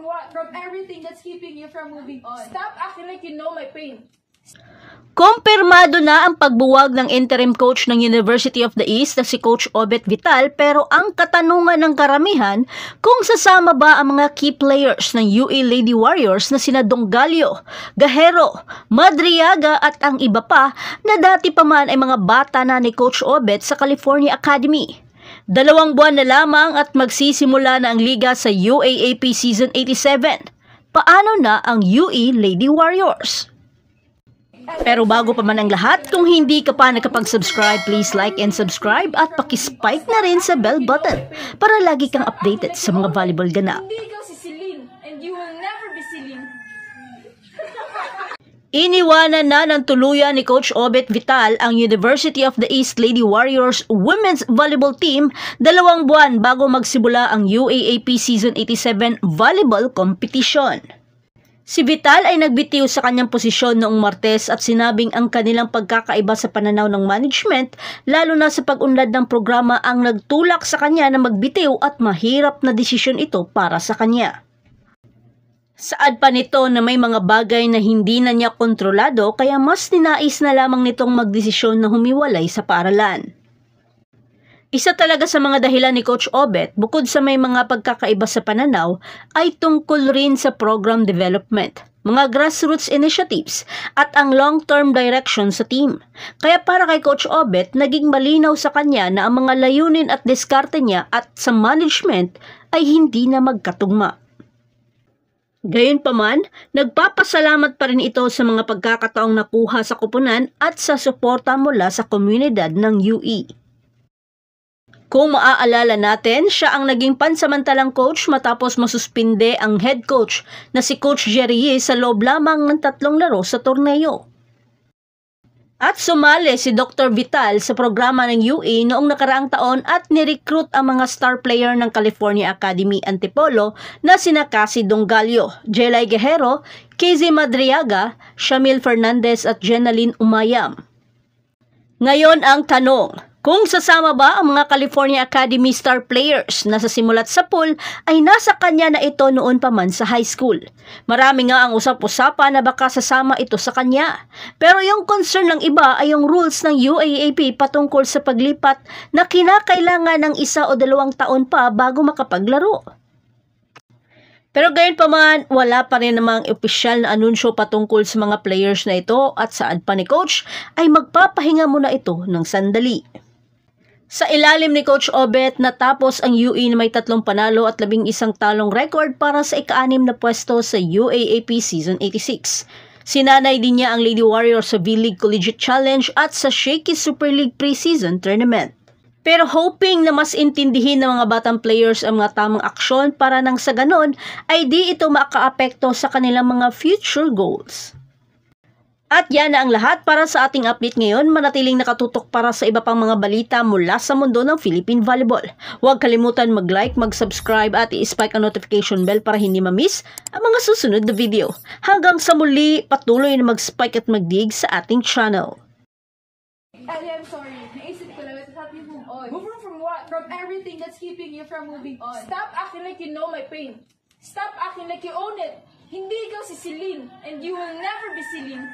from what? From everything that's keeping you from moving on. Stop acting like you know my pain. Kumpirmado na ang pagbuwag ng interim coach ng University of the East na si Coach Obet Vital, pero ang katanungan ng karamihan kung sasama ba ang mga key players ng UE Lady Warriors na sina Dongalio, Gahero, Madriaga at ang iba pa na dati pa man ay mga bata na ni Coach Obet sa California Academy. 2 buwan na lamang at magsisimula na ang liga sa UAAP Season 87. Paano na ang UE Lady Warriors? Pero bago pa man ang lahat, kung hindi ka pa nakapag-subscribe, please like and subscribe at pakispike na rin sa bell button para lagi kang updated sa mga volleyball ganap. Hindi ikaw si Celine, and you will never be Celine. Iniwanan na ng tuluyan ni Coach Obet Vital ang University of the East Lady Warriors Women's Volleyball Team 2 buwan bago magsimula ang UAAP Season 87 Volleyball Competition. Si Vital ay nagbitiw sa kanyang posisyon noong Martes at sinabing ang kanilang pagkakaiba sa pananaw ng management, lalo na sa pag-unlad ng programa, ang nagtulak sa kanya na magbitiw at mahirap na desisyon ito para sa kanya. Saad pa nito na may mga bagay na hindi na niya kontrolado kaya mas ninais na lamang nitong magdesisyon na humiwalay sa paaralan. Isa talaga sa mga dahilan ni Coach Obet, bukod sa may mga pagkakaiba sa pananaw, ay tungkol rin sa program development, mga grassroots initiatives, at ang long-term direction sa team. Kaya para kay Coach Obet, naging malinaw sa kanya na ang mga layunin at diskarte niya at sa management ay hindi na magkatugma. Gayunpaman, nagpapasalamat pa rin ito sa mga pagkakataong nakuha sa koponan at sa suporta mula sa komunidad ng UE. Kung maaalala natin, siya ang naging pansamantalang coach matapos masuspinde ang head coach na si Coach Jerry Yee sa loob lamang ng 3 laro sa torneo. At sumali si Dr. Vital sa programa ng UE noong nakaraang taon at nirecruit ang mga star player ng California Academy Antipolo na sina Cassie Dongalio, Jelay Guerrero, KZ Madriaga, Shamil Fernandez at Jenaline Umayam. Ngayon ang tanong, kung sasama ba ang mga California Academy star players na sa simulat sa pool ay nasa kanya na ito noon pa man sa high school. Marami nga ang usap-usapan na baka sasama ito sa kanya. Pero yung concern ng iba ay yung rules ng UAAP patungkol sa paglipat na kinakailangan ng 1 o 2 taon pa bago makapaglaro. Pero gayon pa man, wala pa rin namang opisyal na anunsyo patungkol sa mga players na ito at saad pa ni Coach ay magpapahinga muna ito ng sandali. Sa ilalim ni Coach Obet, natapos ang UE na may 3 panalo at 11 talong record para sa ika-6 na pwesto sa UAAP Season 86. Sinanay din niya ang Lady Warriors sa V-League Collegiate Challenge at sa Shaky Super League Preseason Tournament. Pero hoping na mas intindihin ng mga batang players ang mga tamang aksyon para nang sa ganon ay di ito makaapekto sa kanilang mga future goals. At yan na ang lahat para sa ating update ngayon. Manatiling nakatutok para sa iba pang mga balita mula sa mundo ng Philippine Volleyball. Huwag kalimutan mag-like, mag-subscribe at i-spike ang notification bell para hindi ma-miss ang mga susunod na video. Hanggang sa muli, patuloy na mag-spike at mag-dig sa ating channel. Ellie, I'm sorry. Naisip ko lang, let's help you move on. Move on from what? From everything that's keeping you from moving on. Stop acting like you know my pain. Stop acting like you own it. Hindi ikaw si Celine, and you will never be Celine.